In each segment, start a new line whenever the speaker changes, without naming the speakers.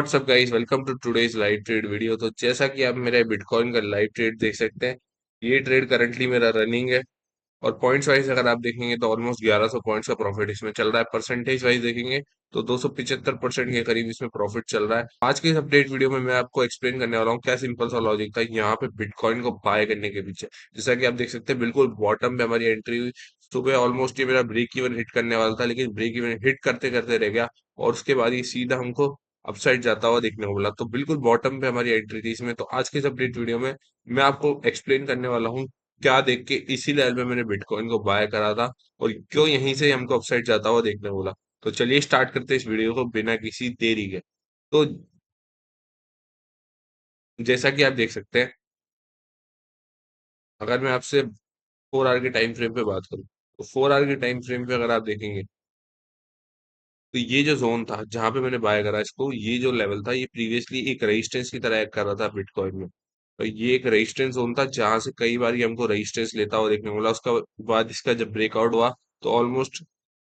WhatsApp guys, welcome to today's live trade video. तो जैसा कि आप मेरे बिटकॉइन का लाइव ट्रेड देख सकते हैं, ये ट्रेड करंटली मेरा रनिंग है। और पॉइंट्स वाइज अगर आप देखेंगे तो ऑलमोस्ट 1100 पॉइंट्स का प्रॉफिट इसमें चल रहा है। परसेंटेज वाइज देखेंगे तो 275% के करीब इसमें प्रॉफिट चल रहा है। आज के इस अपडेट वीडियो में मैं आपको एक्सप्लेन करने वाला हूँ क्या सिंपल सा लॉजिक था यहाँ पे बिटकॉइन को बाय करने के पीछे। जैसा कि आप देख सकते हैं, बिल्कुल बॉटम पे हमारी एंट्री हुई। सुबह ऑलमोस्ट ये मेरा ब्रेक इवन हिट करने वाला था, लेकिन ब्रेक इवन हिट करते करते रह गया। और उसके बाद ये सीधा हमको अपसाइड जाता हुआ देखने को मिला। तो बिल्कुल बॉटम पे हमारी एंट्री थी इसमें। तो आज के इस अपडेट वीडियो में मैं आपको एक्सप्लेन करने वाला हूँ क्या देख के इसी लेवल पे मैंने बिटकॉइन को बाय करा था, और क्यों यहीं से हमको अपसाइड जाता हुआ देखने को मिला। तो चलिए स्टार्ट करते हैं इस वीडियो को बिना किसी देरी के। तो जैसा कि आप देख सकते हैं, अगर मैं आपसे 4 आवर के टाइम फ्रेम पे बात करूं, तो 4 आवर के टाइम फ्रेम पे अगर आप देखेंगे तो ये जो जोन था जहां पे मैंने बाय करा इसको, ये जो लेवल था ये प्रीवियसली एक रेजिस्टेंस की तरह एक्ट कर रहा था बिटकॉइन में। तो ये एक रेजिस्टेंस जोन था जहां से कई बार ये हमको रेजिस्टेंस लेता हुआ देखने को मिला। उसका बाद इसका जब ब्रेकआउट हुआ तो ऑलमोस्ट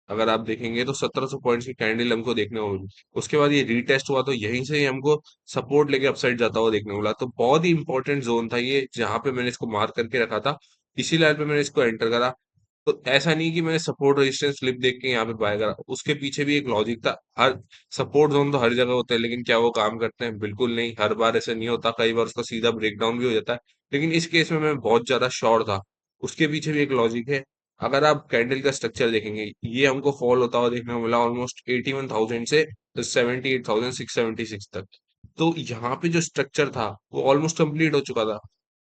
अगर आप देखेंगे तो 1700 पॉइंट्स की कैंडल हमको देखने को मिली। उसके बाद ये रीटेस्ट हुआ तो यहीं से ही हमको सपोर्ट लेके अपसाइड जाता हुआ देखने को मिला। तो बहुत ही इंपॉर्टेंट जोन था ये, जहां पे मैंने इसको मार्क करके रखा था। इसी लाइन पे मैंने इसको एंटर करा। तो ऐसा नहीं कि मैंने सपोर्ट रेजिस्टेंस फ्लिप देख के यहाँ पे बाय करा, उसके पीछे भी एक लॉजिक था। हर सपोर्ट जोन तो हर जगह होते हैं, लेकिन क्या वो काम करते हैं? बिल्कुल नहीं, हर बार ऐसा नहीं होता। कई बार उसका सीधा ब्रेकडाउन भी हो जाता है। लेकिन इस केस में मैं बहुत ज्यादा श्योर था। उसके पीछे भी एक लॉजिक है। अगर आप कैंडल का स्ट्रक्चर देखेंगे, ये हमको फॉल होता हुआ देखने को मिला ऑलमोस्ट 81,000 से 78,676 तक। तो यहाँ पे जो स्ट्रक्चर था वो ऑलमोस्ट कंप्लीट हो चुका था।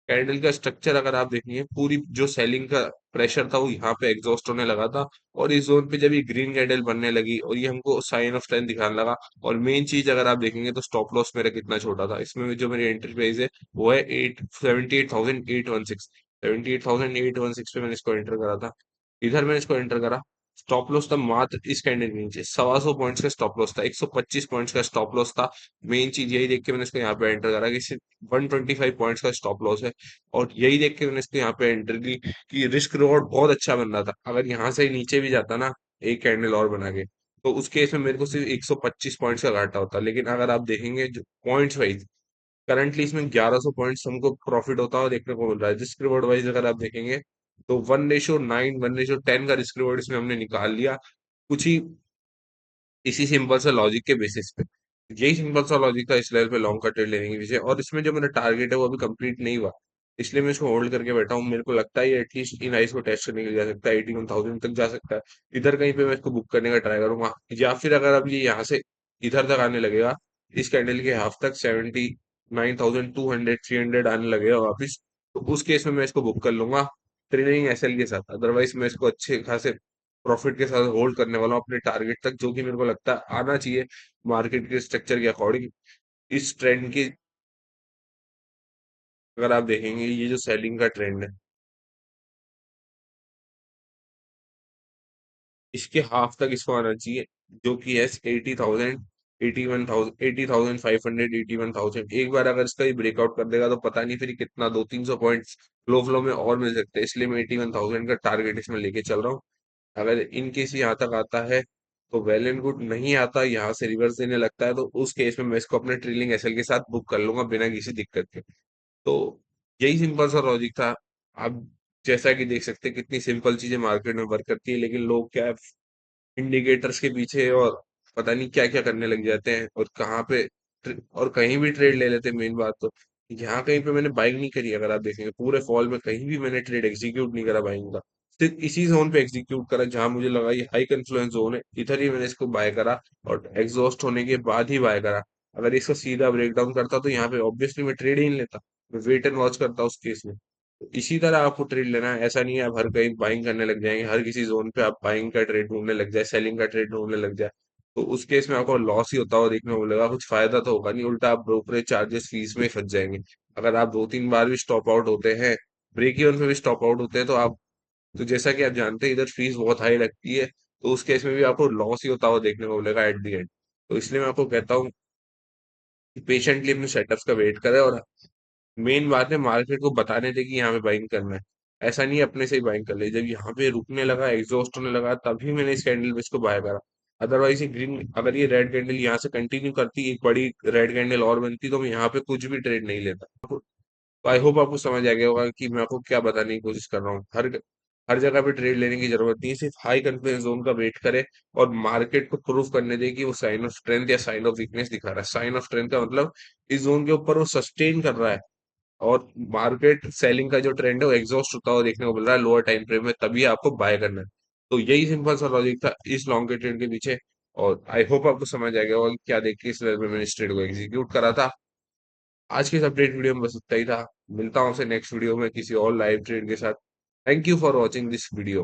कैंडल का स्ट्रक्चर अगर आप देखेंगे, पूरी जो सेलिंग का प्रेशर था वो यहाँ पे एग्जॉस्ट होने लगा था। और इस जोन पे जब ये ग्रीन कैंडल बनने लगी और ये हमको साइन ऑफ स्ट्रेंथ दिखाने लगा। और मेन चीज अगर आप देखेंगे तो स्टॉप लॉस मेरा कितना छोटा था इसमें, जो मेरी एंट्री प्राइस है वो है 78,816। 78,816 पे मैंने इसको एंटर करा था। इधर मैंने इसको एंटर करा। स्टॉप लॉस था मात्र इस कैंडल के नीचे, 125 पॉइंट्स का स्टॉप लॉस था, 125 पॉइंट्स का स्टॉप लॉस था। मेन चीज यही देख के मैंने इसको यहाँ पे एंटर करा कि सिर्फ 125 पॉइंट्स का स्टॉप लॉस है। और यही देख के मैंने इसको यहाँ पे एंटर की कि रिस्क रिवॉर्ड बहुत अच्छा बन रहा था। अगर यहाँ से नीचे भी जाता ना एक कैंडल और बना के, तो उस केस में मेरे को सिर्फ 125 पॉइंट्स का घाटा होता। लेकिन अगर आप देखेंगे जो पॉइंट्स वाइज, करंटली इसमें 1100 पॉइंट्स हमको प्रॉफिट होता हुआ देखने को मिल रहा है। रिस्क रिवॉर्ड वाइज अगर आप देखेंगे तो 1:9, 1:10 का रिस्क रिवॉर्ड इसमें हमने निकाल लिया। कुछ ही इसी सिंपल सा लॉजिक के बेसिस पे। यही सिंपल सा लॉजिक था इस लेवल पे लॉन्ग का ट्रेड लेने के पीछे। और इसमें जो मेरा टारगेट है वो अभी कंप्लीट नहीं हुआ, इसलिए मैं इसको होल्ड करके बैठा हूँ। मेरे को लगता है एटलीस्ट इन आइस को टेस्ट करने के लिए जा सकता है, 81,000 तक जा सकता है। इधर कहीं पे मैं इसको बुक करने का ट्राई करूंगा, या फिर अगर अब ये यहाँ से इधर तक आने लगेगा, इस कैंडल के हाफ तक 79,200 300 आने लगेगा वापिस, तो उस केस में मैं इसको बुक कर लूंगा ट्रेलिंग एसएल के साथ। अदरवाइज मैं इसको अच्छे खासे प्रॉफिट के साथ होल्ड करने वाला हूँ अपने टारगेट तक, जो कि मेरे को लगता है आना चाहिए मार्केट के स्ट्रक्चर के अकॉर्डिंग। इस ट्रेंड की अगर आप देखेंगे, ये जो सेलिंग का ट्रेंड है, इसके हाफ तक इसको आना चाहिए, जो कि है 80,000, 81,000, 80,500, 81,000। एक बार अगर इसका ये ब्रेकआउट कर देगा तो पता नहीं फिर कितना 200-300 पॉइंट्स फ्लो में और मिल सकते हैं। इसलिए मैं 81,000 का टारगेट इसमें लेके चल रहा हूँ। अगर इन केस यहाँ तक आता है तो वेल एंड गुड, नहीं आता यहाँ से रिवर्स देने लगता है तो उस केस में मैं इसको अपने ट्रेलिंग एसएल के साथ बुक कर लूंगा बिना किसी दिक्कत के। तो यही सिंपल सा लॉजिक था। आप जैसा कि देख सकते हैं कितनी सिंपल चीजें मार्केट में वर्क करती है, लेकिन लोग क्या इंडिकेटर्स के पीछे और पता नहीं क्या क्या करने लग जाते हैं, और कहाँ पे और कहीं भी ट्रेड ले लेते हैं। मेन बात तो यहाँ कहीं पे मैंने बाइंग नहीं करी। अगर आप देखेंगे पूरे फॉल में कहीं भी मैंने ट्रेड एग्जीक्यूट नहीं करा बाइंग का। सिर्फ इसी जोन पे एग्जीक्यूट करा जहां मुझे लगा ये हाई कन्फ्लुएंस जोन है, इधर ही मैंने इसको बाय करा। और एग्जॉस्ट होने के बाद ही बाय करा। अगर इसको सीधा ब्रेकडाउन करता तो यहाँ पे ऑब्वियसली मैं ट्रेड ही नहीं लेता, मैं वेट एंड वॉच करता उस केस में। तो इसी तरह आपको ट्रेड लेना है। ऐसा नहीं है आप हर कहीं बाइंग करने लग जाएंगे, हर किसी जोन पे आप बाइंग का ट्रेड ढूंढने लग जाए, सेलिंग का ट्रेड ढूंढने लग जाए, तो उस केस में आपको लॉस ही होता हुआ देखने को मिलेगा। कुछ फायदा तो होगा नहीं, उल्टा आप ब्रोकरेज चार्जेस फीस में ही फंस जाएंगे। अगर आप 2-3 बार भी स्टॉप आउट होते हैं, ब्रेक इवन पे भी स्टॉप आउट होते हैं, तो आप, तो जैसा कि आप जानते हैं इधर फीस बहुत हाई लगती है, तो उस केस में भी आपको लॉस ही होता हुआ देखने को मिलेगा एट द एंड। तो इसलिए मैं आपको कहता हूँ कि पेशेंटली अपने सेटअप्स का वेट करें। और मेन बात है मार्केट को बताने दे कि यहाँ पे बाइंग करना है। ऐसा नहीं है अपने से ही बाइंग कर ले। जब यहाँ पे रुकने लगा, एग्जॉस्ट होने लगा, तभी मैंने इस कैंडल पे इसको बाय करा। अदरवाइज ये ग्रीन, अगर ये रेड कैंडल यहाँ से कंटिन्यू करती, एक बड़ी रेड कैंडल और बनती, तो मैं यहाँ पे कुछ भी ट्रेड नहीं लेता। तो आई होप आपको समझ आ गया होगा कि मैं आपको क्या बताने की कोशिश कर रहा हूँ। हर हर जगह पे ट्रेड लेने की जरूरत नहीं है, सिर्फ हाई कॉन्फिडेंस जोन का वेट करे और मार्केट को प्रूफ करने दे कि वो साइन ऑफ स्ट्रेंथ या साइन ऑफ वीकनेस दिखा रहा है। साइन ऑफ स्ट्रेंथ का मतलब इस जोन के ऊपर वो सस्टेन कर रहा है, और मार्केट सेलिंग का जो ट्रेंड है वो एग्जॉस्ट होता हुआ देखने को मिल रहा है लोअर टाइम फ्रेम में, तभी आपको बाय करना है। तो यही सिंपल सा लॉजिक था इस लॉन्ग के ट्रेड के पीछे। और आई होप आपको समझ आ गया होगा कि क्या देख के इस लेवल में मैंने इस ट्रेड को एग्जीक्यूट करा था। आज के इस अपडेट वीडियो में बस इतना ही था। मिलता हूँ आपसे नेक्स्ट वीडियो में किसी और लाइव ट्रेड के साथ। Thank you for watching this video.